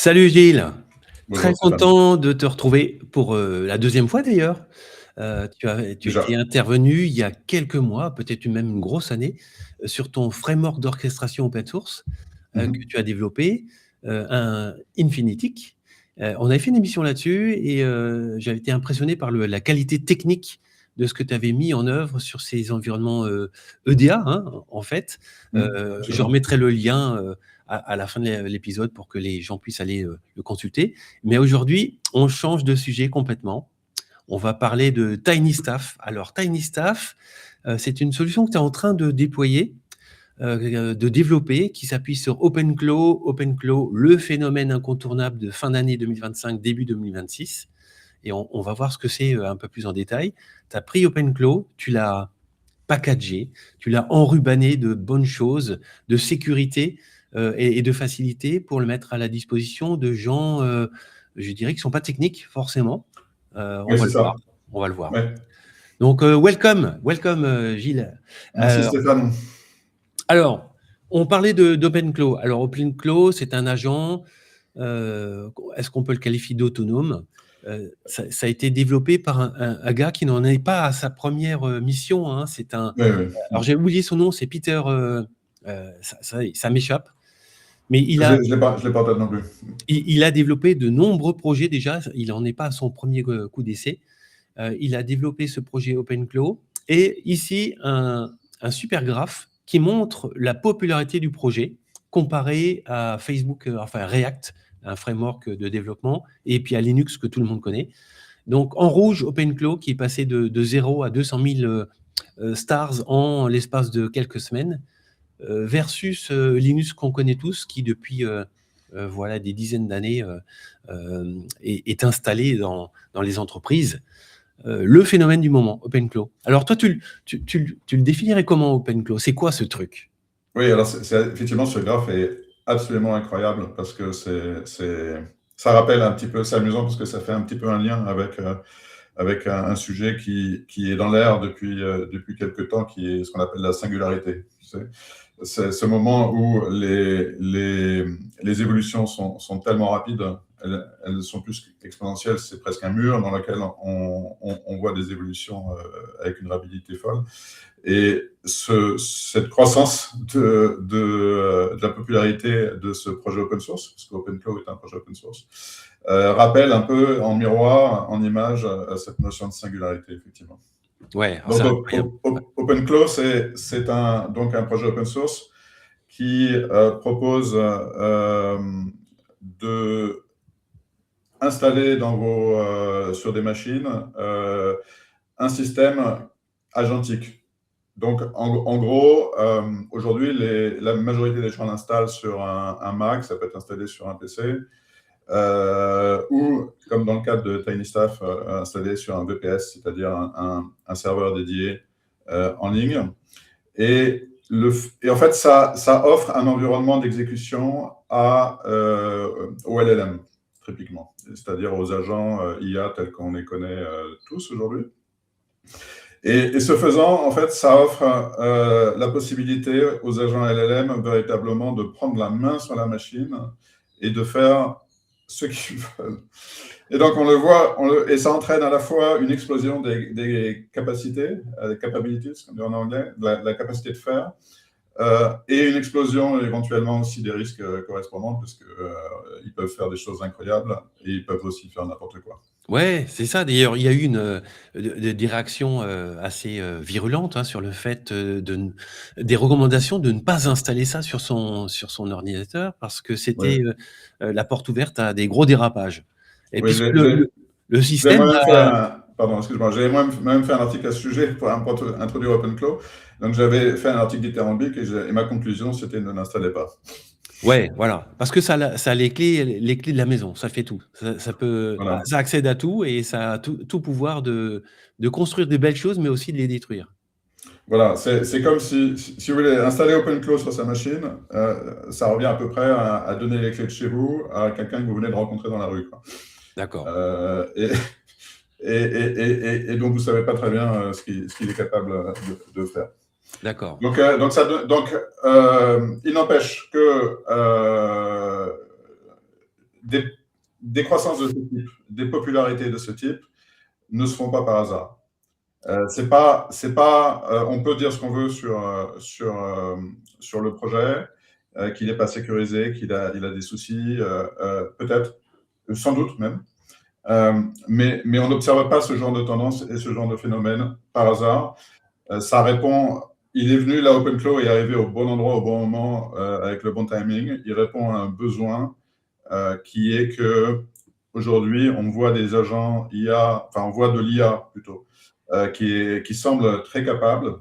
Salut Gilles, très Bonjour Stéphane. content de te retrouver pour la deuxième fois d'ailleurs. Tu étais Déjà. intervenu il y a quelques mois, peut-être même une grosse année, sur ton framework d'orchestration open source que Mhm. tu as développé, un Infinitic. On avait fait une émission là-dessus et j'avais été impressionné par la qualité technique de ce que tu avais mis en œuvre sur ces environnements EDA, hein, en fait. Je Absolument. remettrai le lien à la fin de l'épisode pour que les gens puissent aller le consulter. Mais aujourd'hui, on change de sujet complètement. On va parler de TinyStaff. Alors, TinyStaff, c'est une solution que tu es en train de déployer, de développer, qui s'appuie sur OpenClaw. OpenClaw, le phénomène incontournable de fin d'année 2025, début 2026. Et on va voir ce que c'est un peu plus en détail. Tu as pris OpenClaw, tu l'as packagé, tu l'as enrubanné de bonnes choses, de sécurité et de facilité pour le mettre à la disposition de gens, je dirais, qui ne sont pas techniques forcément. On Oui, va c'est le ça. voir. On va le voir. Ouais. Donc, welcome, Gilles. Merci Euh, Stéphane. alors, on parlait d'OpenClaw. Alors, OpenClaw, c'est un agent, est-ce qu'on peut le qualifier d'autonome? Ça a été développé par un gars qui n'en est pas à sa première mission, hein. C'est un. Oui, oui. Alors, j'ai oublié son nom, c'est Peter. Ça m'échappe. Mais Je l'ai pas en tête non plus. il a développé de nombreux projets déjà. Il n'en est pas à son premier coup d'essai. Il a développé ce projet OpenClaw. Et ici, un super graphe qui montre la popularité du projet comparé à Facebook, enfin React, un framework de développement, et puis à Linux que tout le monde connaît. Donc en rouge, OpenClaw qui est passé de 0 à 200 000 stars en l'espace de quelques semaines, versus Linux qu'on connaît tous, qui depuis voilà, des dizaines d'années est installé dans les entreprises. Le phénomène du moment, OpenClaw. Alors toi, tu le définirais comment, OpenClaw? C'est quoi ce truc? Oui, alors effectivement, ce graphe est absolument incroyable parce que ça rappelle un petit peu, c'est amusant parce que ça fait un petit peu un lien avec un sujet qui est dans l'air depuis quelques temps, qui est ce qu'on appelle la singularité. Tu sais. C'est ce moment où les évolutions sont tellement rapides, elles sont plus exponentielles, c'est presque un mur dans lequel on voit des évolutions avec une rapidité folle. Et cette croissance de la popularité de ce projet open source, parce qu'OpenClaw est un projet open source, rappelle un peu en miroir, en image, cette notion de singularité, effectivement. Ouais, c'est Donc, incroyable. OpenClaw, c'est donc un projet open source qui propose de installer sur des machines un système agentique. Donc, en gros, aujourd'hui, la majorité des gens l'installent sur un Mac, ça peut être installé sur un PC, ou, comme dans le cadre de TinyStaff, installé sur un VPS, c'est-à-dire un serveur dédié en ligne. Et en fait, ça offre un environnement d'exécution au LLM, typiquement, c'est-à-dire aux agents IA tels qu'on les connaît tous aujourd'hui. Et ce faisant, en fait, ça offre la possibilité aux agents LLM véritablement de prendre la main sur la machine et de faire ce qu'ils veulent. Et donc, on le voit, et ça entraîne à la fois une explosion des capacités, des capabilities, comme on dit en anglais, la capacité de faire, et une explosion éventuellement aussi des risques correspondants, parce qu'ils peuvent faire des choses incroyables et ils peuvent aussi faire n'importe quoi. Ouais, c'est ça. D'ailleurs, il y a eu des réactions assez virulentes, hein, sur le fait des recommandations de ne pas installer ça sur son ordinateur parce que c'était Oui, la porte ouverte à des gros dérapages. Et oui puisque le j'ai système, moi-même bah, pardon, excuse-moi, j'avais moi-même fait un article à ce sujet pour introduire OpenClaw. Donc, j'avais fait un article dithyrambique et ma conclusion, c'était ne l'installez pas. ouais, voilà, parce que ça a les clés de la maison, ça fait tout. Voilà. Ça accède à tout et ça a tout pouvoir de construire des belles choses, mais aussi de les détruire. Voilà, c'est comme si vous voulez installer OpenClaw sur sa machine, ça revient à peu près à donner les clés de chez vous à quelqu'un que vous venez de rencontrer dans la rue, quoi. D'accord. Et donc, vous ne savez pas très bien ce qu'il est capable de faire. D'accord. Donc, il n'empêche que des croissances de ce type, des popularités de ce type ne se font pas par hasard. On peut dire ce qu'on veut sur le projet, qu'il n'est pas sécurisé, il a des soucis, peut-être, sans doute même. Mais on n'observe pas ce genre de tendance et ce genre de phénomène par hasard. Ça répond. Il est venu, là, OpenClaw est arrivé au bon endroit, au bon moment, avec le bon timing. Il répond à un besoin qui est que aujourd'hui, on voit des agents IA, enfin, on voit de l'IA plutôt, qui semble très capable,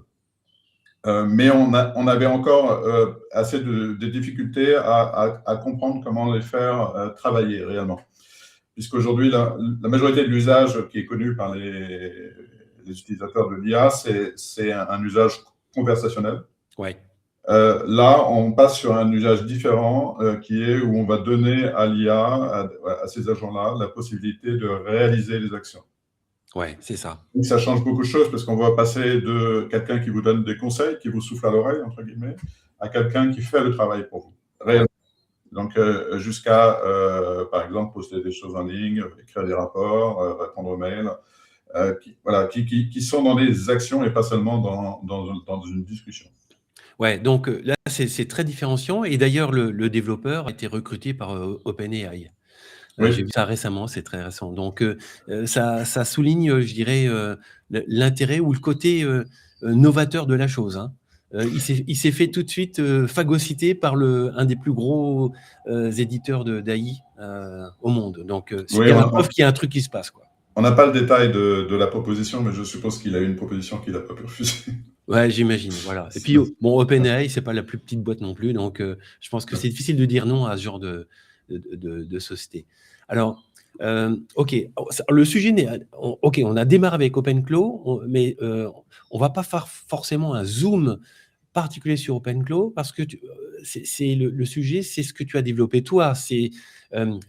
mais on avait encore assez de difficultés à comprendre comment les faire travailler réellement. Puisqu'aujourd'hui, la majorité de l'usage qui est connu par les utilisateurs de l'IA, c'est un usage conversationnel. Ouais. Là, on passe sur un usage différent qui est où on va donner à l'IA, à ces agents-là, la possibilité de réaliser les actions. Ouais, c'est ça. Et ça change beaucoup de choses parce qu'on va passer de quelqu'un qui vous donne des conseils, qui vous souffle à l'oreille, entre guillemets, à quelqu'un qui fait le travail pour vous, réellement. Donc, jusqu'à, par exemple, poster des choses en ligne, écrire des rapports, répondre aux mails, qui sont dans des actions et pas seulement dans une discussion. Ouais, donc là, c'est très différenciant. Et d'ailleurs, le développeur a été recruté par OpenAI. Oui. J'ai vu ça récemment, c'est très récent. Donc, ça souligne, je dirais, l'intérêt ou le côté novateur de la chose, hein. Il s'est fait tout de suite phagocyter par un des plus gros éditeurs d'AI au monde. Donc, c'est Oui, bien la preuve qu'il y a un truc qui se passe, quoi. On n'a pas le détail de la proposition, mais je suppose qu'il a eu une proposition qu'il n'a pas pu refuser. Ouais, j'imagine, voilà. Et puis, bon, OpenAI, c'est pas la plus petite boîte non plus, donc je pense que c'est difficile de dire non à ce genre de société. Alors, ok, le sujet, ok, on a démarré avec OpenClaw, mais on va pas faire forcément un zoom particulier sur OpenClaw parce que c'est le sujet, c'est ce que tu as développé toi, c'est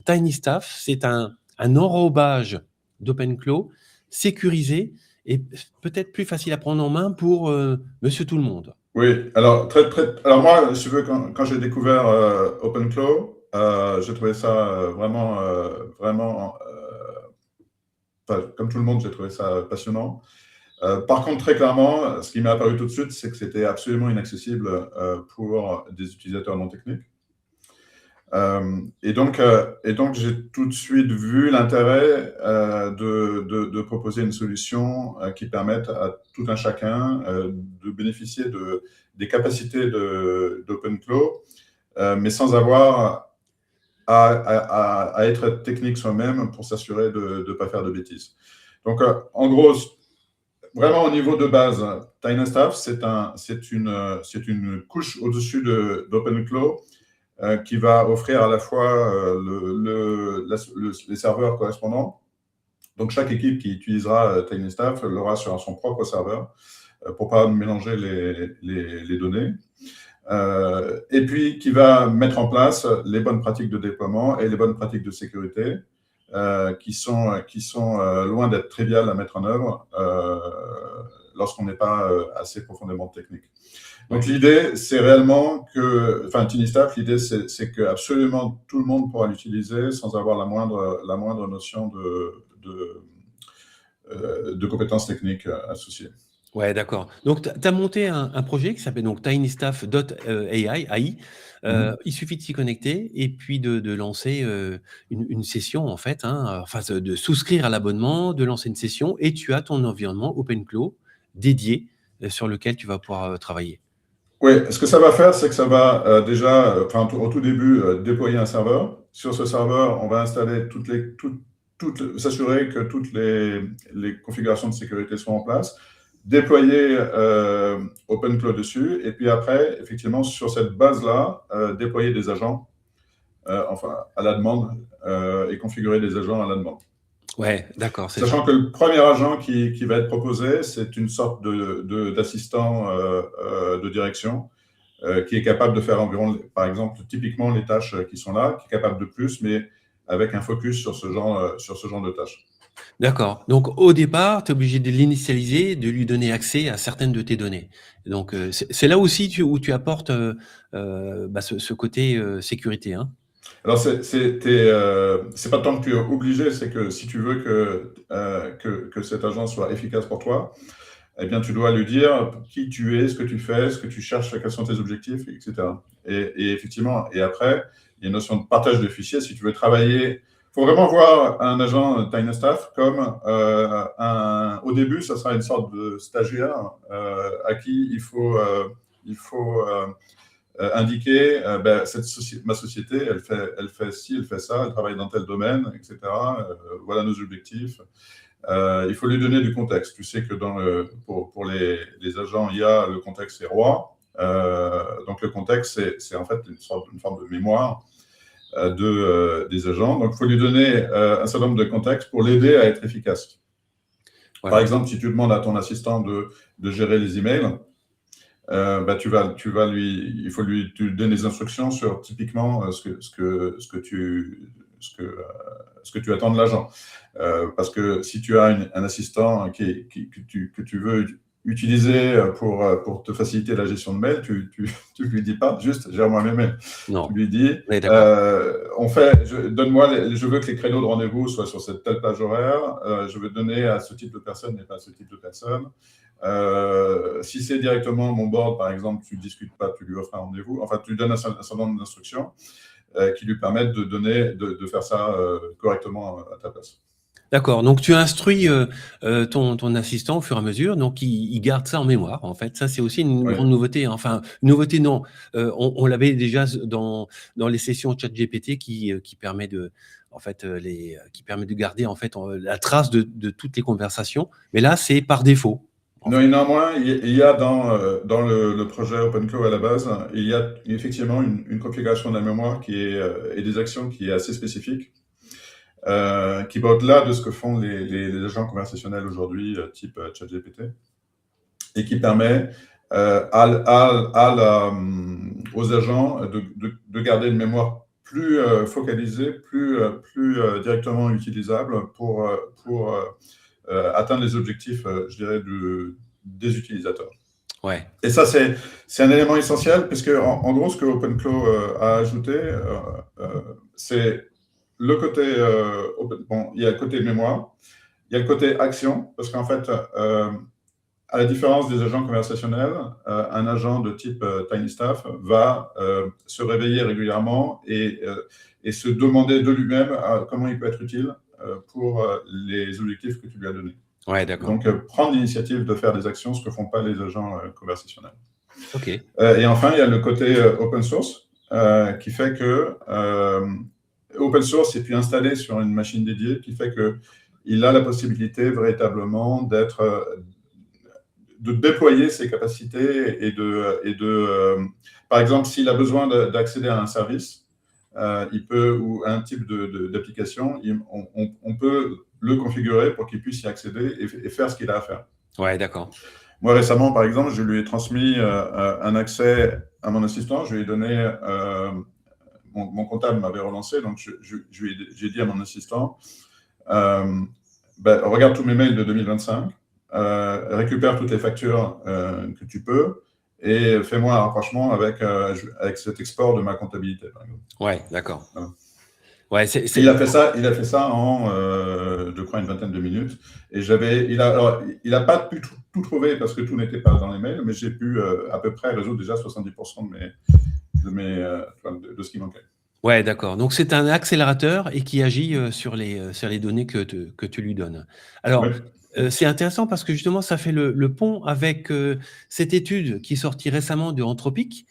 TinyStaff, c'est un enrobage d'OpenClaw sécurisé et peut-être plus facile à prendre en main pour Monsieur Tout le Monde. Oui, alors, alors moi, si tu veux, quand j'ai découvert OpenClaw, j'ai trouvé ça vraiment, comme tout le monde, j'ai trouvé ça passionnant. Par contre, très clairement, ce qui m'est apparu tout de suite, c'est que c'était absolument inaccessible pour des utilisateurs non techniques. Et donc, j'ai tout de suite vu l'intérêt de proposer une solution qui permette à tout un chacun de bénéficier des capacités d'OpenClaw, mais sans avoir à être technique soi-même pour s'assurer de ne pas faire de bêtises. Donc, en gros, vraiment au niveau de base, TinyStaff, c'est une couche au-dessus d'OpenClaw qui va offrir à la fois les serveurs correspondants. Donc, chaque équipe qui utilisera TinyStaff l'aura sur son propre serveur pour ne pas mélanger les données. Et puis, qui va mettre en place les bonnes pratiques de déploiement et les bonnes pratiques de sécurité qui sont loin d'être triviales à mettre en œuvre lorsqu'on n'est pas assez profondément technique. Donc, l'idée, c'est réellement que, TinyStaff, l'idée, c'est que absolument tout le monde pourra l'utiliser sans avoir la moindre notion de compétences techniques associées. Ouais, d'accord. Donc, tu as monté un projet qui s'appelle donc tinystaff.ai. Il suffit de s'y connecter et puis de lancer une session, en fait, hein, enfin, de souscrire à l'abonnement, de lancer une session et tu as ton environnement OpenClaw dédié sur lequel tu vas pouvoir travailler. Oui, ce que ça va faire, c'est que ça va déjà, au tout début, déployer un serveur. Sur ce serveur, on va installer s'assurer que toutes les configurations de sécurité sont en place, déployer OpenClaw dessus, et puis après, effectivement, sur cette base-là, déployer des agents, à la demande, et configurer des agents à la demande. Ouais, d'accord. Sachant que le premier agent qui va être proposé, c'est une sorte d'assistant de direction qui est capable de faire environ, par exemple, typiquement les tâches qui sont là, qui est capable de plus, mais avec un focus sur ce genre de tâches. D'accord. Donc, au départ, tu es obligé de l'initialiser, de lui donner accès à certaines de tes données. Donc, c'est là aussi où tu apportes ce côté sécurité, hein. Alors, c'est pas tant que tu es obligé, c'est que si tu veux que cet agent soit efficace pour toi, eh bien, tu dois lui dire qui tu es, ce que tu fais, ce que tu cherches, quels sont tes objectifs, etc. Et effectivement, et après, il y a une notion de partage de fichiers. Si tu veux travailler, il faut vraiment voir un agent TinyStaff comme au début, ça sera une sorte de stagiaire à qui il faut indiquer ben, ma société, elle fait ci, elle fait ça, elle travaille dans tel domaine, etc. Voilà nos objectifs. Il faut lui donner du contexte. Tu sais que pour les agents IA, le contexte est roi. Donc le contexte, c'est en fait une forme de mémoire des agents. Donc il faut lui donner un certain nombre de contextes pour l'aider à être efficace. Voilà. Par exemple, si tu demandes à ton assistant de gérer les emails, bah, il faut lui donner des instructions sur typiquement ce que tu attends de l'agent. Parce que si tu as un assistant que tu veux utiliser pour te faciliter la gestion de mails, tu lui dis pas juste gère-moi mes mails. Non. Tu lui dis je veux que les créneaux de rendez-vous soient sur cette telle plage horaire, je veux donner à ce type de personne et pas à ce type de personne. Si c'est directement mon board, par exemple, tu ne discutes pas, tu lui offres un rendez-vous. Enfin, tu lui donnes un certain nombre d'instructions qui lui permettent de faire ça correctement à ta place. D'accord, donc tu instruis ton assistant au fur et à mesure, donc il garde ça en mémoire, en fait. Ça, c'est aussi une grande nouveauté. Enfin, nouveauté, non. On l'avait déjà dans les sessions ChatGPT qui permet de, en fait, qui permet de garder en fait la trace de toutes les conversations. Mais là, c'est par défaut. Non, néanmoins, il y a dans le projet OpenClaw à la base, il y a effectivement une configuration de la mémoire et des actions qui est assez spécifique. Qui va au-delà de ce que font les agents conversationnels aujourd'hui, type ChatGPT, et qui permet aux agents de garder une mémoire plus focalisée, plus directement utilisable pour atteindre les objectifs, je dirais, des utilisateurs. Ouais. Et ça, c'est un élément essentiel, puisque en gros, ce que OpenClaw a ajouté, c'est le côté il y a le côté mémoire, il y a le côté action, parce qu'en fait, à la différence des agents conversationnels, un agent de type TinyStaff va se réveiller régulièrement et se demander de lui-même comment il peut être utile pour les objectifs que tu lui as donnés. Ouais, d'accord. Donc, prendre l'initiative de faire des actions, ce que font pas les agents conversationnels. OK. Et enfin, il y a le côté open source qui fait que open source est puis installé sur une machine dédiée qui fait qu'il a la possibilité véritablement de déployer ses capacités par exemple, s'il a besoin d'accéder à un service, ou à un type d'application, on peut le configurer pour qu'il puisse y accéder et faire ce qu'il a à faire. Ouais, d'accord. Moi, récemment, par exemple, je lui ai transmis un accès à mon assistant. Je lui ai donné... mon comptable m'avait relancé, donc j'ai dit à mon assistant, regarde tous mes mails de 2025, récupère toutes les factures que tu peux, et fais-moi un rapprochement avec cet export de ma comptabilité, par exemple. Ouais, d'accord. Voilà. Ouais, il a fait ça en, je crois, une vingtaine de minutes. Et il n'a pas pu tout trouver parce que tout n'était pas dans les mails, mais j'ai pu à peu près résoudre déjà 70% de ce qui manquait. Ouais, d'accord. Donc, c'est un accélérateur et qui agit sur les données que tu lui donnes. Alors, c'est intéressant parce que justement, ça fait le pont avec cette étude qui est sortie récemment de Anthropic,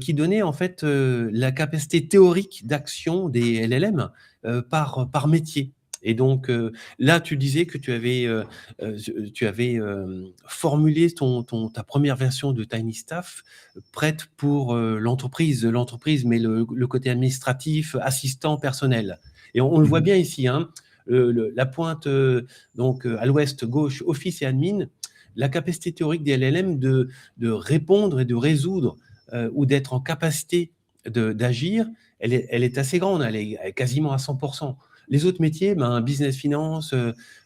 qui donnait en fait la capacité théorique d'action des LLM par métier. Et donc, là, tu disais que tu avais formulé ta première version de TinyStaff prête pour l'entreprise, mais le côté administratif, assistant personnel. Et on le voit bien ici, hein, la pointe donc à l'ouest gauche, Office et Admin, la capacité théorique des LLM de répondre et de résoudre ou d'être en capacité d'agir, elle est assez grande, elle est quasiment à 100%. Les autres métiers, business finance,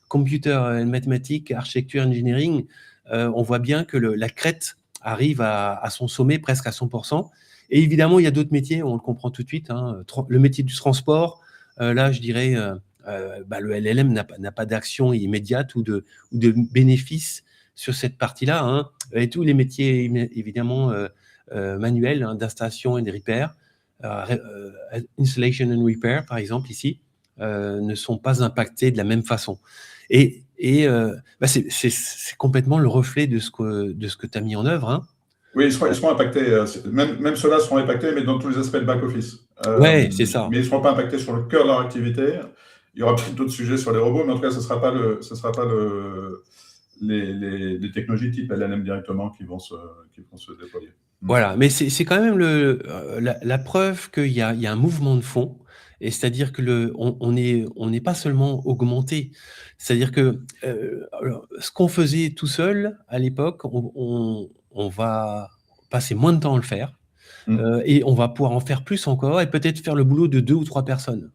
computer and mathématiques, architecture, engineering, on voit bien que la crête arrive à son sommet presque à 100%. Et évidemment, il y a d'autres métiers, on le comprend tout de suite. Hein, le métier du transport, là, je dirais, le LLM n'a pas d'action immédiate ou de bénéfice sur cette partie-là. Hein. Et tous les métiers, évidemment, manuels, hein, d'installation et de repair, installation and repair, par exemple, ici, ne sont pas impactés de la même façon. Et c'est complètement le reflet de ce que tu as mis en œuvre. Hein. Oui, ils seront impactés. Même ceux-là seront impactés, mais dans tous les aspects de back-office. Ouais, c'est ça. Mais ils ne seront pas impactés sur le cœur de leur activité. Il y aura peut-être d'autres sujets sur les robots, mais en tout cas, ce ne sera pas les technologies type LLM directement qui vont se déployer. Voilà, mais c'est quand même la preuve qu'il y a un mouvement de fond, et c'est-à-dire que on n'est pas seulement augmenté. C'est-à-dire que ce qu'on faisait tout seul à l'époque, on va passer moins de temps à le faire, et on va pouvoir en faire plus encore, et peut-être faire le boulot de 2 ou 3 personnes.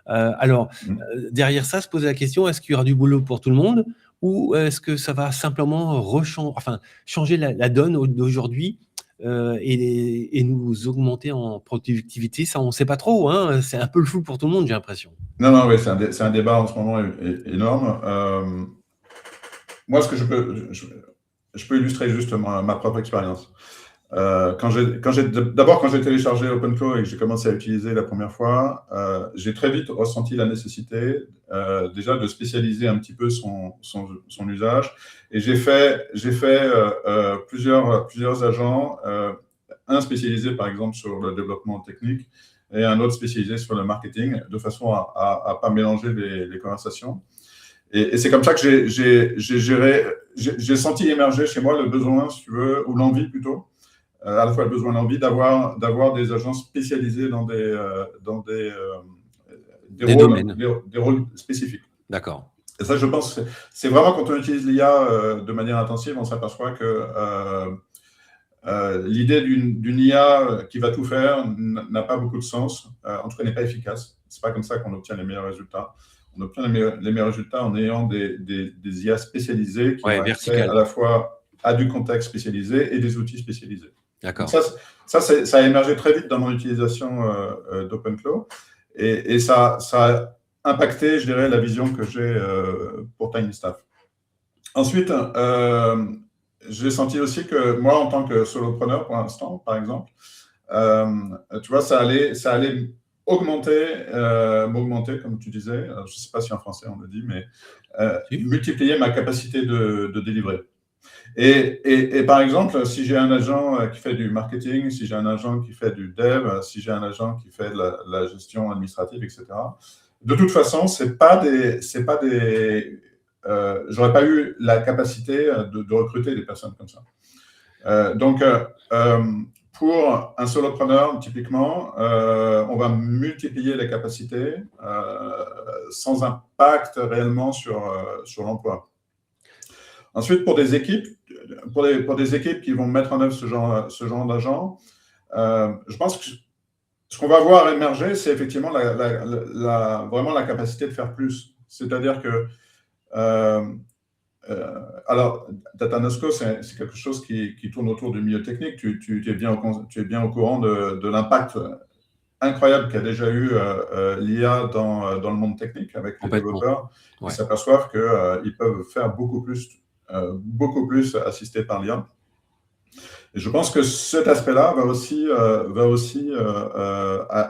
Derrière ça, se poser la question, est-ce qu'il y aura du boulot pour tout le monde, ou est-ce que ça va simplement changer la donne d'aujourd'hui, et nous augmenter en productivité? Ça, on ne sait pas trop. Hein, c'est un peu le flou pour tout le monde, j'ai l'impression. Non, oui, c'est un débat en ce moment énorme. Moi, ce que je peux illustrer juste ma propre expérience. Quand j'ai téléchargé OpenClaw et que j'ai commencé à utiliser la première fois, j'ai très vite ressenti la nécessité déjà de spécialiser un petit peu son usage. Et j'ai fait plusieurs agents, un spécialisé par exemple sur le développement technique et un autre spécialisé sur le marketing, de façon à ne pas mélanger les conversations. Et c'est comme ça que j'ai senti émerger chez moi le besoin, si tu veux, ou l'envie plutôt, à la fois le besoin et l'envie d'avoir des agents spécialisés dans des rôles spécifiques. D'accord. Et ça, je pense, c'est vraiment quand on utilise l'IA de manière intensive, on s'aperçoit que l'idée d'une IA qui va tout faire n'a pas beaucoup de sens, en tout cas n'est pas efficace. C'est pas comme ça qu'on obtient les meilleurs résultats. On obtient les meilleurs résultats en ayant des IA spécialisées qui ont accès à la fois à du contexte spécialisé et des outils spécialisés. D'accord. Ça a émergé très vite dans mon utilisation d'OpenClaw, et ça a impacté, je dirais, la vision que j'ai pour TinyStaff. Ensuite, j'ai senti aussi que moi, en tant que solopreneur, pour l'instant, par exemple, tu vois, ça allait m'augmenter, comme tu disais. Je ne sais pas si en français on le dit, mais multiplier ma capacité de délivrer. Et par exemple, si j'ai un agent qui fait du marketing, si j'ai un agent qui fait du dev, si j'ai un agent qui fait de la gestion administrative, etc., de toute façon, j'aurais pas eu la capacité de recruter des personnes comme ça. Donc, pour un solopreneur, typiquement, on va multiplier les capacités sans impact réellement sur l'emploi. Ensuite, pour des équipes qui vont mettre en œuvre ce genre d'agent, je pense que ce qu'on va voir émerger, c'est effectivement vraiment la capacité de faire plus. C'est-à-dire que alors, Datanosco, c'est quelque chose qui tourne autour du milieu technique. Tu es bien au courant de l'impact incroyable qu'a déjà eu l'IA dans le monde technique, avec les développeurs qui s'aperçoivent qu'ils peuvent faire beaucoup plus assistés par l'IA. Et je pense que cet aspect-là va aussi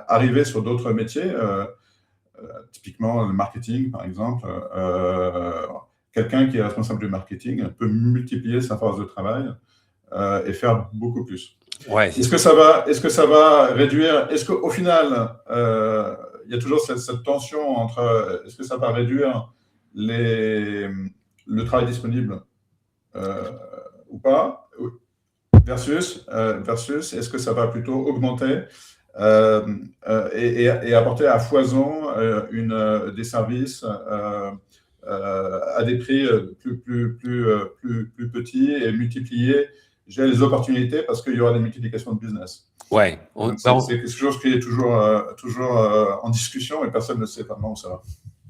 arriver sur d'autres métiers, typiquement le marketing, par exemple. Quelqu'un qui est responsable du marketing peut multiplier sa force de travail et faire beaucoup plus. Ouais, est-ce que ça va réduire? Est-ce qu'au final, il y a toujours cette tension entre est-ce que ça va réduire le travail disponible ou pas, versus est-ce que ça va plutôt augmenter et apporter à foison des services à des prix plus petits et multiplier les opportunités parce qu'il y aura des multiplications de business. Ouais. C'est quelque chose qui est toujours en discussion et personne ne sait vraiment où ça va.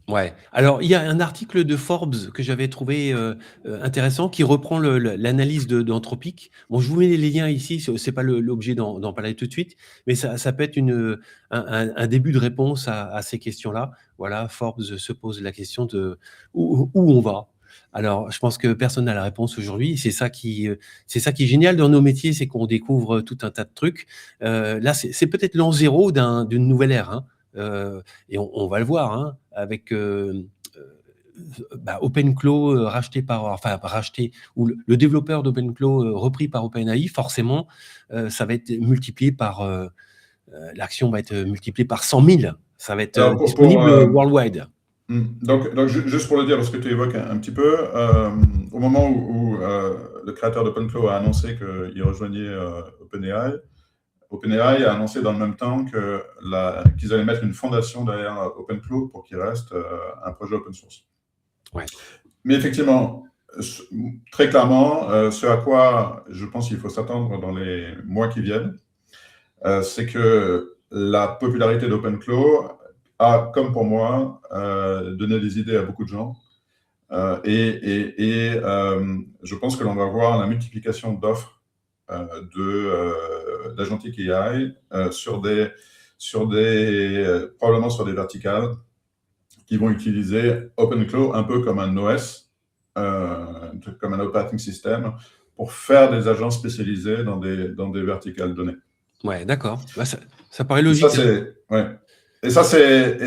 Ouais. Alors, il y a un article de Forbes que j'avais trouvé intéressant qui reprend l'analyse d'Anthropic. Bon, je vous mets les liens ici, c'est pas l'objet d'en parler tout de suite, mais ça peut être un début de réponse à ces questions-là. Voilà, Forbes se pose la question de où on va. Alors, je pense que personne n'a la réponse aujourd'hui. C'est ça qui est génial dans nos métiers, c'est qu'on découvre tout un tas de trucs. Là, c'est peut-être l'an zéro d'une nouvelle ère, hein. Et on va le voir, hein, avec OpenClaw racheté, ou le développeur d'OpenClaw repris par OpenAI, forcément, ça va être multiplié par, l'action va être multipliée par 100 000. Ça va être Alors, disponible worldwide. donc, juste pour le dire, parce que tu évoques un petit peu, au moment où le créateur d'OpenClaw a annoncé qu'il rejoignait OpenAI a annoncé dans le même temps qu'ils allaient mettre une fondation derrière OpenClaw pour qu'il reste un projet open source. Ouais. Mais effectivement, très clairement, ce à quoi je pense qu'il faut s'attendre dans les mois qui viennent, c'est que la popularité d'OpenClaw a, comme pour moi, donné des idées à beaucoup de gens. Et je pense que l'on va voir la multiplication d'offres d'agentic AI probablement sur des verticales qui vont utiliser OpenClaw un peu comme un OS, comme un operating system, pour faire des agents spécialisés dans des verticales données. Ouais, d'accord. Bah, ça paraît logique. Et ça, c'est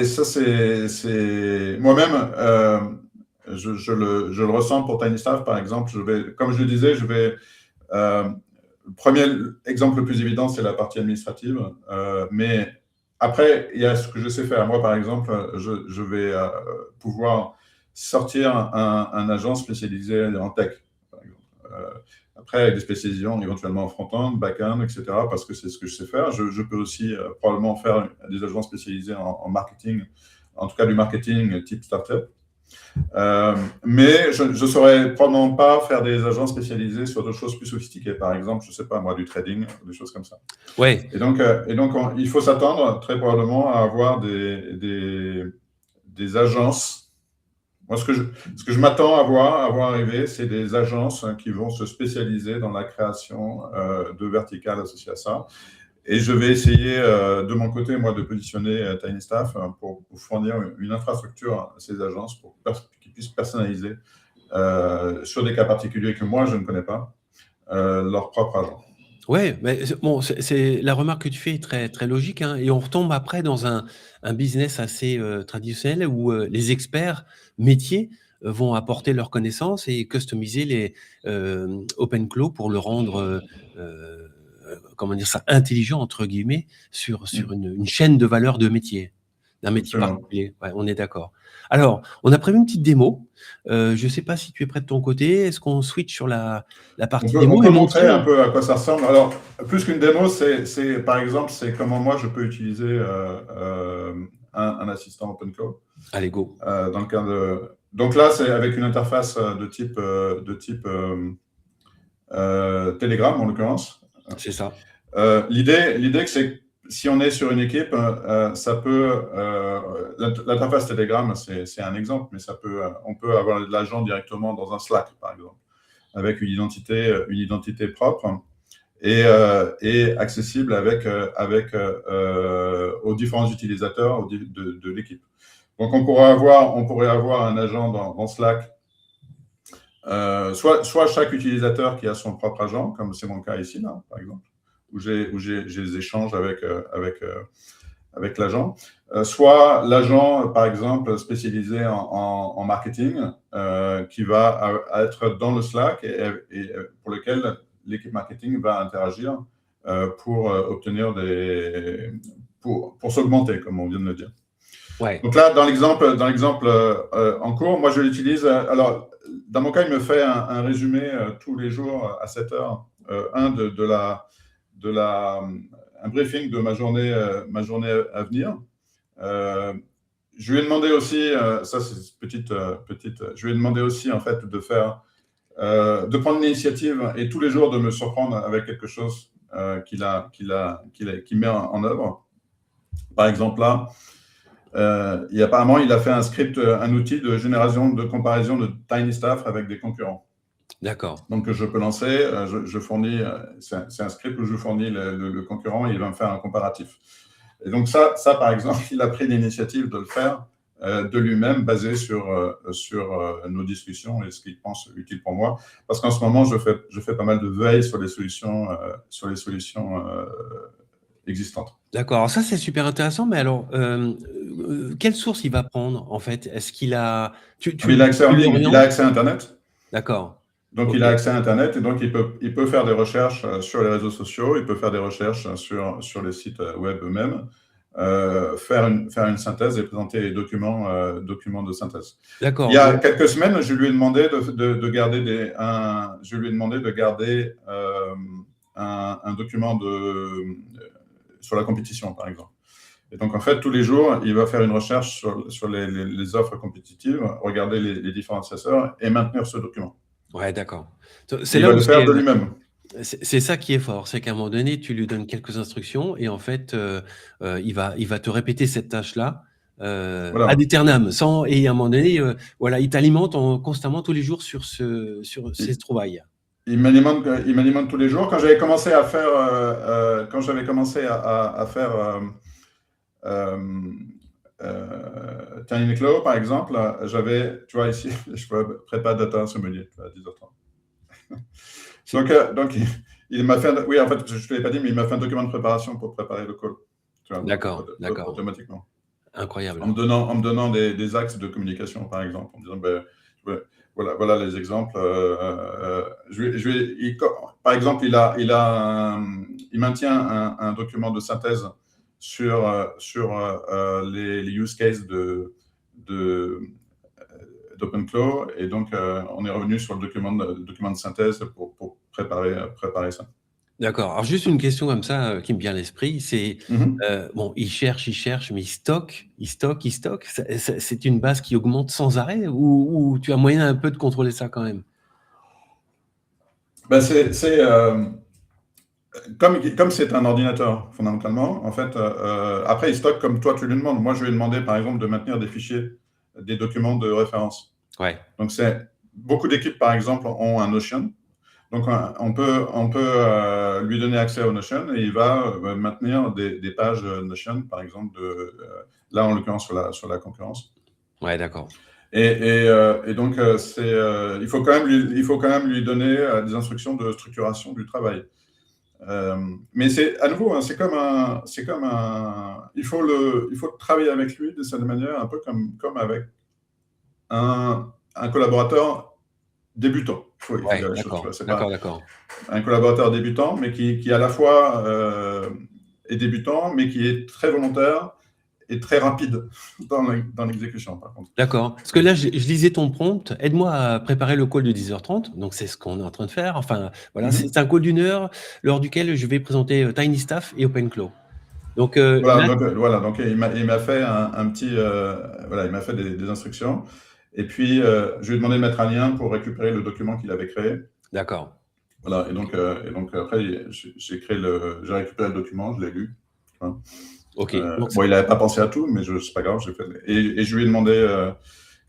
moi-même, je le ressens pour TinyStaff, par exemple. Comme je le disais, le premier exemple le plus évident, c'est la partie administrative. Mais après, il y a ce que je sais faire. Moi, par exemple, je vais pouvoir sortir un agent spécialisé en tech, par exemple. Après, avec des spécialisations éventuellement en front-end, back-end, etc., parce que c'est ce que je sais faire. Je peux aussi probablement faire des agents spécialisés en marketing, en tout cas du marketing type startup. Mais je ne saurais probablement pas faire des agents spécialisés sur d'autres choses plus sophistiquées. Par exemple, je ne sais pas moi, du trading, des choses comme ça. Ouais. Et donc il faut s'attendre très probablement à avoir des agences. Moi, ce que je m'attends à voir arriver, c'est des agences qui vont se spécialiser dans la création de verticales associées à ça. Et je vais essayer, de mon côté, moi, de positionner TinyStaff pour fournir une infrastructure à ces agences pour qu'ils puissent personnaliser, sur des cas particuliers que moi, je ne connais pas, leur propre agent. Oui, mais bon, la remarque que tu fais est très, très logique, hein, et on retombe après dans un business assez traditionnel où les experts métiers vont apporter leurs connaissances et customiser les OpenClaw pour le rendre, comment dire ça, intelligent, entre guillemets, sur une chaîne de valeur de métier, d'un métier Absolument. particulier. Ouais, on est d'accord. Alors, on a prévu une petite démo. Je ne sais pas si tu es prêt de ton côté. Est-ce qu'on switch sur la partie démo On peut et montrer montrer un peu à quoi ça ressemble. Alors, plus qu'une démo, par exemple, c'est comment moi je peux utiliser un assistant OpenClaw. Allez, go. Dans le cas donc là, c'est avec une interface de type Telegram, en l'occurrence. C'est ça. L'idée, c'est que si on est sur une équipe, ça peut. L'interface Telegram, c'est un exemple, mais on peut avoir de l'agent directement dans un Slack, par exemple, avec une identité propre et accessible aux différents utilisateurs de l'équipe. Donc, on pourrait avoir un agent dans Slack, soit chaque utilisateur qui a son propre agent, comme c'est mon cas ici, là, par exemple, où j'ai des échanges avec l'agent, soit l'agent, par exemple, spécialisé en marketing, qui va être dans le Slack et pour lequel l'équipe marketing va interagir pour obtenir pour s'augmenter, comme on vient de le dire. Ouais. Donc là, dans l'exemple en cours, moi je l'utilise. Alors, dans mon cas, il me fait un résumé tous les jours à 7 heures, un briefing de ma journée à venir. Je lui ai demandé aussi, ça c'est petite, je lui ai demandé aussi en fait de prendre l'initiative et tous les jours de me surprendre avec quelque chose qu'il met en œuvre. Par exemple là, apparemment, il a fait un script, un outil de génération de comparaison de TinyStaff avec des concurrents. D'accord. Donc, je peux lancer, je fournis, c'est un script où je fournis le concurrent et il va me faire un comparatif. Et donc, ça, par exemple, il a pris l'initiative de le faire de lui-même, basé sur nos discussions et ce qu'il pense utile pour moi. Parce qu'en ce moment, je fais pas mal de veille sur les solutions existantes. D'accord. Alors ça, c'est super intéressant. Mais alors, quelle source il va prendre, en fait? Est-ce qu'il a… Il a accès en ligne, il a accès à Internet. D'accord. Donc, il a accès à Internet et donc il peut faire des recherches sur les réseaux sociaux, il peut faire des recherches sur les sites web eux-mêmes, faire une synthèse et présenter les documents de synthèse. D'accord. Il y a quelques semaines, je lui ai demandé de garder un document sur la compétition, par exemple. Et donc, en fait, tous les jours, il va faire une recherche sur les offres compétitives, regarder les différenciateurs et maintenir ce document. Ouais, d'accord. Il va le faire de lui-même. C'est ça qui est fort, c'est qu'à un moment donné, tu lui donnes quelques instructions et en fait, il va te répéter cette tâche-là Voilà. ad aeternam, et à un moment donné, voilà, il t'alimente constamment tous les jours sur ces trouvailles. Il m'alimente tous les jours. Quand j'avais commencé à faire, TinyClaw, par exemple, j'avais, tu vois, ici, je prépare data sommelier à 10h30. Donc, il m'a fait, oui, en fait, je ne te l'ai pas dit, mais il m'a fait un document de préparation pour préparer le call. D'accord. Automatiquement. Incroyable. En me donnant des axes de communication, par exemple, en me disant, voilà les exemples. Par exemple, il maintient un document de synthèse sur les use cases d'OpenClaw, et donc on est revenu sur le document de synthèse pour préparer ça. D'accord. Alors, juste une question comme ça qui me vient à l'esprit, c'est, bon, il cherche, mais il stocke. C'est une base qui augmente sans arrêt ou tu as moyen un peu de contrôler ça quand même? Comme c'est un ordinateur, fondamentalement, en fait, après, il stocke comme toi, tu lui demandes. Moi, je lui ai demandé, par exemple, de maintenir des fichiers, des documents de référence. Ouais. Donc, beaucoup d'équipes, par exemple, ont un Notion. Donc, on peut lui donner accès au Notion et il va maintenir des pages Notion, par exemple, là, en l'occurrence, sur la concurrence. Ouais, d'accord. Et donc, il faut quand même lui donner des instructions de structuration du travail. Mais à nouveau, c'est comme il faut travailler avec lui de cette manière, un peu comme avec un collaborateur débutant. Il faut dire les choses. C'est pas un collaborateur débutant, mais qui à la fois est débutant, mais qui est très volontaire et très rapide dans l'exécution, par contre. D'accord. Parce que là, je lisais ton prompt. Aide-moi à préparer le call de 10h30. Donc, c'est ce qu'on est en train de faire. Enfin, voilà, c'est un call d'1 heure lors duquel je vais présenter TinyStaff et OpenClaw. Donc, donc il m'a fait un petit, il m'a fait des instructions. Et puis, je lui ai demandé de mettre un lien pour récupérer le document qu'il avait créé. D'accord. Voilà. Et donc après, j'ai récupéré le document, je l'ai lu. Ok. Bon, il n'avait pas pensé à tout, mais c'est pas grave. Et je lui ai demandé,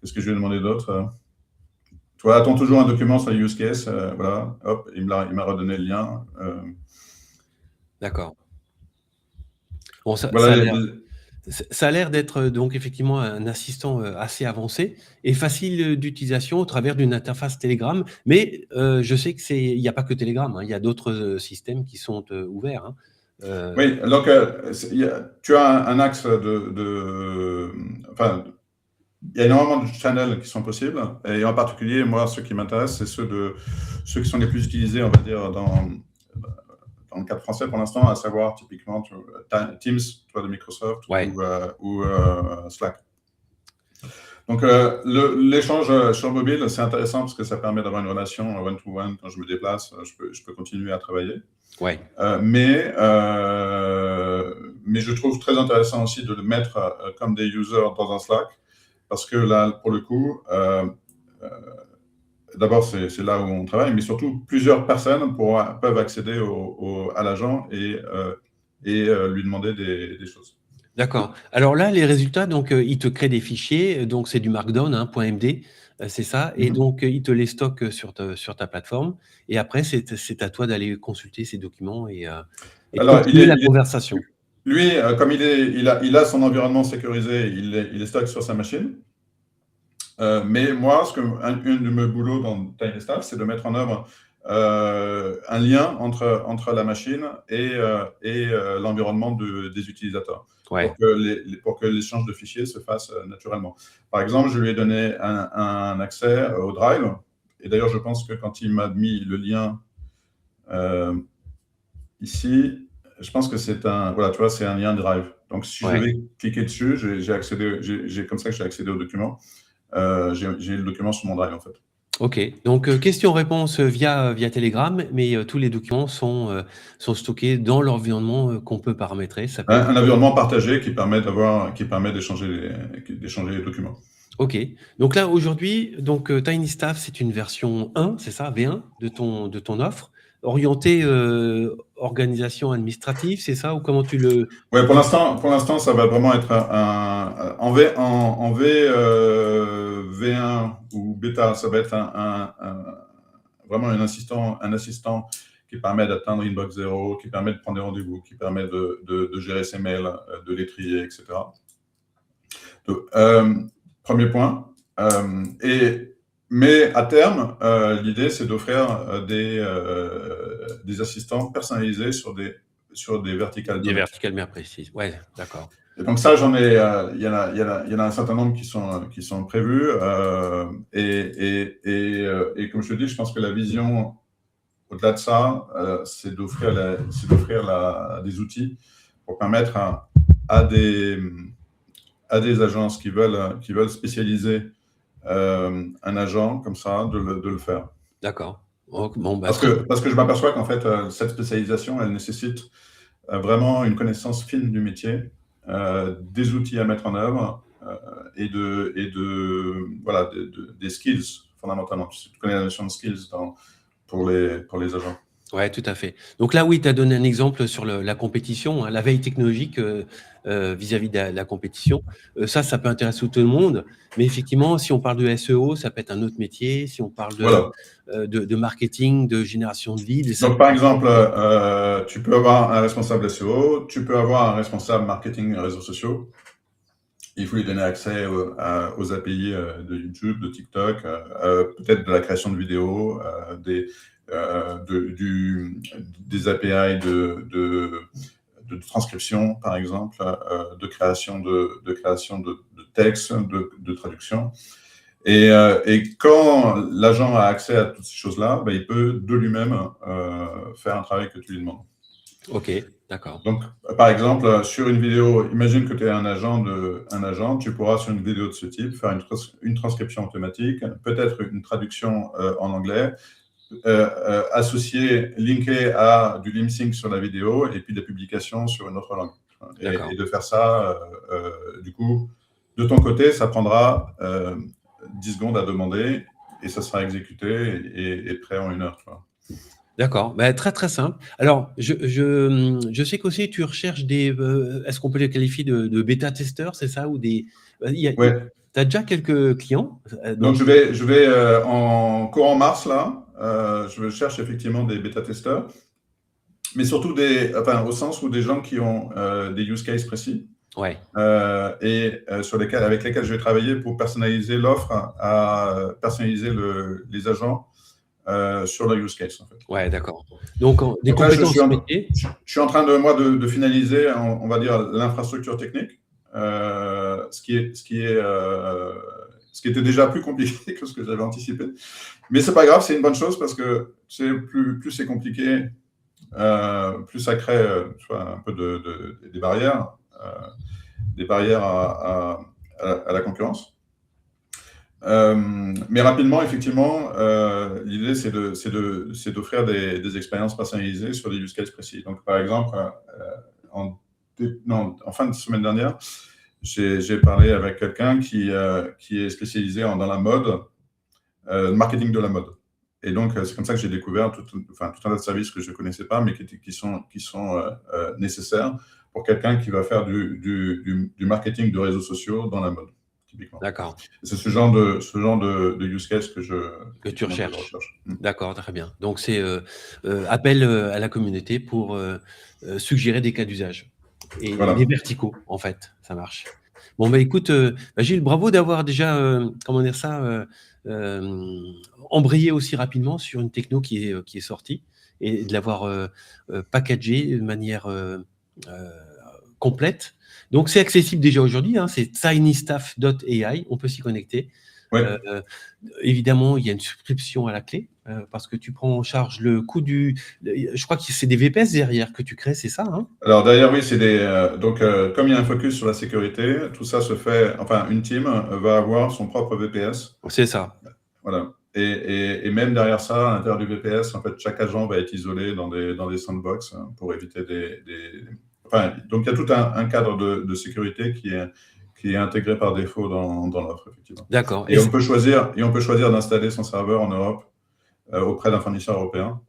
qu'est-ce que je lui ai demandé d'autre? Tu vois, attends toujours un document sur les use case. Voilà, hop, il m'a redonné le lien. D'accord. Bon, ça a l'air d'être donc effectivement un assistant assez avancé et facile d'utilisation au travers d'une interface Telegram. Mais je sais qu'il n'y a pas que Telegram, hein, il y a d'autres systèmes qui sont ouverts. Hein. Oui, donc tu as un axe enfin, il y a énormément de channels qui sont possibles, et en particulier, moi, ceux qui m'intéressent, c'est ceux qui sont les plus utilisés, on va dire, dans le cadre français pour l'instant, à savoir typiquement Teams, de Microsoft, ou Slack. Donc, l'échange sur mobile, c'est intéressant parce que ça permet d'avoir une relation one-to-one. Quand je me déplace, je peux continuer à travailler. Ouais. Mais je trouve très intéressant aussi de le mettre comme des users dans un Slack, parce que là, pour le coup, d'abord, c'est là où on travaille, mais surtout, plusieurs personnes peuvent accéder à l'agent et lui demander des choses. D'accord. Alors là, les résultats, donc, il te crée des fichiers, donc c'est du Markdown, hein, .md, c'est ça et Mhm. donc, il te les stocke sur ta plateforme et après c'est à toi d'aller consulter ces documents et de Alors, continuer la conversation. lui, comme il a son environnement sécurisé, il les stocke sur sa machine. Mais moi, une de mes boulots dans TinyStaff, c'est de mettre en œuvre un lien entre la machine et l'environnement des utilisateurs Ouais, pour que l'échange de fichiers se fasse naturellement. Par exemple, je lui ai donné un accès au Drive. Et d'ailleurs, je pense que quand il m'a mis le lien euh, ici, je pense que voilà, tu vois, c'est un lien Drive. Donc, si je ouais. vais cliquer dessus, comme ça que j'ai accédé au document. J'ai le document sur mon Drive, en fait. OK. Donc, question-réponse via Telegram, mais tous les documents sont stockés dans l'environnement, qu'on peut paramétrer. Ça s'appelle Un environnement partagé qui permet d'échanger les documents. OK. Donc là, aujourd'hui, donc, TinyStaff, c'est une version 1, c'est ça? V1 de ton offre, orientée, organisation administrative, c'est ça? Ou comment tu le Ouais, pour l'instant, ça va vraiment être V1 ou bêta, ça va être vraiment un assistant qui permet d'atteindre Inbox 0, qui permet de prendre des rendez-vous, qui permet de gérer ses mails, de les trier, etc. Donc, premier point. Mais à terme, l'idée, c'est d'offrir des assistants personnalisés sur des verticales des données. verticales bien précises. Ouais, d'accord. Et donc ça, il y en a un certain nombre qui sont prévus. Et comme je te dis, je pense que la vision, au-delà de ça, c'est d'offrir des outils pour permettre à des agences qui veulent spécialiser un agent comme ça, de le faire. D'accord. Bon, bah, Parce que je m'aperçois qu'en fait, cette spécialisation, elle nécessite vraiment une connaissance fine du métier, des outils à mettre en œuvre voilà, des skills, fondamentalement. Tu connais la notion de skills pour les agents. ouais, tout à fait. Donc là, oui, tu as donné un exemple sur la compétition, hein, la veille technologique vis-à-vis de la compétition. Ça peut intéresser tout le monde. Mais effectivement, si on parle de SEO, ça peut être un autre métier. Si on parle Voilà. de marketing, de génération de leads, ça Donc, peut par être... exemple, tu peux avoir un responsable SEO, tu peux avoir un responsable marketing et réseaux sociaux. Il faut lui donner accès aux API de YouTube, de TikTok, peut-être de la création de vidéos, des API de transcription, par exemple, de création de texte, de traduction. Et quand l'agent a accès à toutes ces choses-là, ben, il peut de lui-même faire un travail que tu lui demandes. OK, d'accord. Donc, par exemple, sur une vidéo, imagine que tu es un agent, tu pourras sur une vidéo de ce type faire une transcription automatique, peut-être une traduction en anglais, associer, linker à du lip sync sur la vidéo et puis des publications sur une autre langue. Et de faire ça, du coup, de ton côté, ça prendra 10 secondes à demander et ça sera exécuté et prêt en 1 heure. Tu vois. D'accord, bah, très, très simple. Alors, je sais qu'aussi tu recherches est-ce qu'on peut les qualifier de bêta-testeurs, c'est ça? Ou des, Ouais. tu as déjà quelques clients? Donc, je vais en courant mars, là, je cherche effectivement des bêta-testeurs, mais surtout au sens où des gens qui ont des use cases précis. Ouais. Et avec lesquels je vais travailler pour personnaliser l'offre, personnaliser les agents sur la use case. En fait. Ouais, d'accord. Donc, des Donc là, compétences métiers. je suis en train de finaliser, on va dire, l'infrastructure technique, ce qui était déjà plus compliqué que ce que j'avais anticipé. Mais c'est pas grave, c'est une bonne chose parce que plus c'est compliqué, plus ça crée un peu des barrières à la concurrence. Mais rapidement, effectivement, l'idée, c'est d'offrir des expériences personnalisées sur des use cases précis. Donc, par exemple, en fin de semaine dernière, j'ai parlé avec quelqu'un qui est spécialisé dans la mode, le marketing de la mode. Et donc, c'est comme ça que j'ai découvert tout un tas de services que je ne connaissais pas, mais qui sont nécessaires pour quelqu'un qui va faire du marketing de réseaux sociaux dans la mode, typiquement. D'accord. C'est ce genre de use case Que tu recherches. recherche. D'accord, très bien. Donc, c'est appel à la communauté pour suggérer des cas d'usage. Et Voilà. des verticaux, en fait, ça marche. Bon, bah, écoute, Gilles, bravo d'avoir déjà, comment dire ça, embrayé aussi rapidement sur une techno qui est sortie et de l'avoir packagé de manière complète. Donc, c'est accessible déjà aujourd'hui, hein, c'est tinystaff.ai, on peut s'y connecter. Ouais. Évidemment, il y a une subscription à la clé parce que tu prends en charge le coût je crois que c'est des VPS derrière que tu crées, c'est ça, hein? Alors derrière, oui, c'est donc comme il y a un focus sur la sécurité, tout ça se fait. Enfin, une team va avoir son propre VPS. C'est ça. Voilà. Et même derrière ça, à l'intérieur du VPS, en fait, chaque agent va être isolé dans des sandbox pour éviter Enfin, donc il y a tout un cadre de sécurité qui est intégré par défaut dans l'offre, effectivement. D'accord. Et on peut choisir d'installer son serveur en Europe auprès d'un fournisseur européen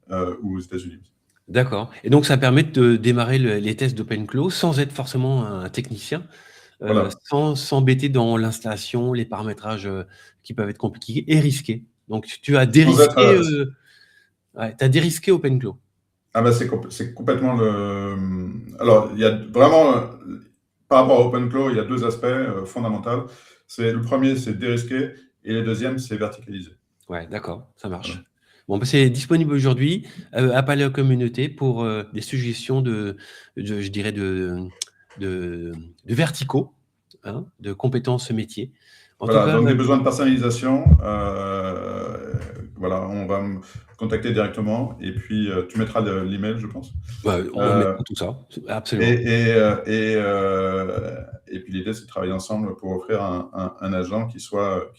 ou aux États-Unis. D'accord. Et donc, ça permet de démarrer les tests d'OpenClaw sans être forcément un technicien, Voilà. sans s'embêter dans l'installation, les paramétrages qui peuvent être compliqués et risqués. Donc, tu as dérisqué, t'as dérisqué OpenClaw. Ah bah c'est complètement Alors, il y a vraiment, par rapport à OpenClaw, il y a deux aspects fondamentaux. Le premier, c'est dérisquer, et le deuxième, c'est verticaliser. Ouais, d'accord, ça marche. Voilà. Bon, bah, c'est disponible aujourd'hui. Appel à la communauté pour des suggestions je dirais, de verticaux, hein, de compétences métiers. En tout Voilà, cas, donc des besoins de personnalisation. Voilà, on va me contacter directement, et puis tu mettras l'email, je pense. on mettra tout ça, absolument. Et puis l'idée, c'est de travailler ensemble pour offrir un agent qui soit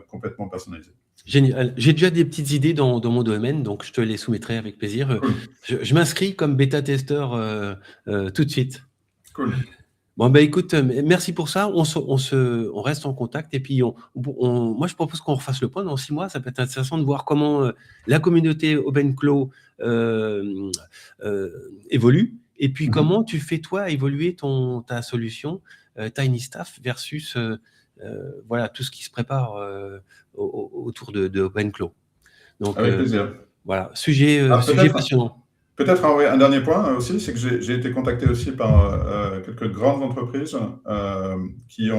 complètement personnalisé. Génial. J'ai déjà des petites idées dans mon domaine, donc je te les soumettrai avec plaisir. Cool. Je m'inscris comme bêta-testeur tout de suite. Cool. Bon, bah, écoute, merci pour ça. On reste en contact et puis moi, je propose qu'on refasse le point dans 6 mois. Ça peut être intéressant de voir comment la communauté OpenClaw évolue et puis comment tu fais, toi, évoluer ta solution TinyStaff versus voilà, tout ce qui se prépare autour de OpenClaw. Donc, Avec plaisir. voilà, sujet passionnant. Peut-être un dernier point aussi, c'est que j'ai été contacté aussi par quelques grandes entreprises qui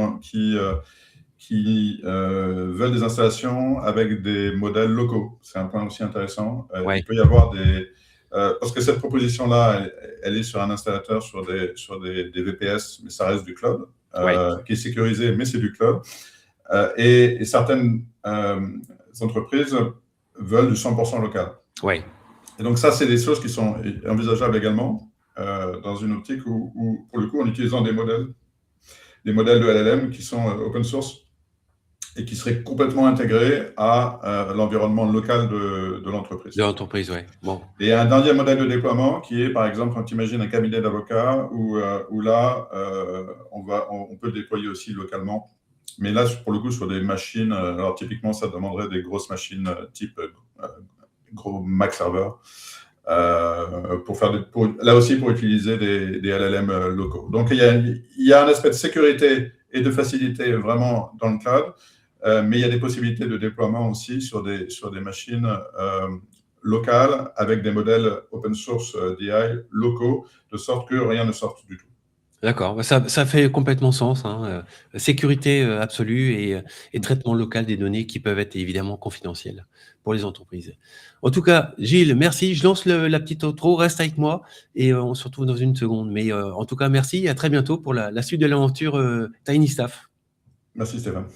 veulent des installations avec des modèles locaux. C'est un point aussi intéressant. Ouais. Il peut y avoir parce que cette proposition-là, elle est sur un installateur sur des VPS, mais ça reste du cloud, qui est sécurisé, mais c'est du cloud. Et certaines entreprises veulent du 100% local. Ouais. Et donc ça, c'est des choses qui sont envisageables également dans une optique où, pour le coup, en utilisant des modèles de LLM qui sont open source et qui seraient complètement intégrés à l'environnement local de l'entreprise. De l'entreprise, oui. Bon. Et un dernier modèle de déploiement qui est, par exemple, quand tu imagines un cabinet d'avocats où là, on peut le déployer aussi localement. Mais là, pour le coup, sur des machines, alors typiquement, ça demanderait des grosses machines type gros Mac server, là aussi pour utiliser des LLM locaux. Donc, il y a un aspect de sécurité et de facilité vraiment dans le cloud, mais il y a des possibilités de déploiement aussi sur des machines locales avec des modèles open source DI locaux, de sorte que rien ne sorte du tout. D'accord, ça fait complètement sens, hein, sécurité absolue et traitement local des données qui peuvent être évidemment confidentielles pour les entreprises. En tout cas, Gilles, merci. Je lance la petite outro, reste avec moi et on se retrouve dans une seconde. Mais en tout cas, merci et à très bientôt pour la suite de l'aventure TinyStaff. Merci Stéphane.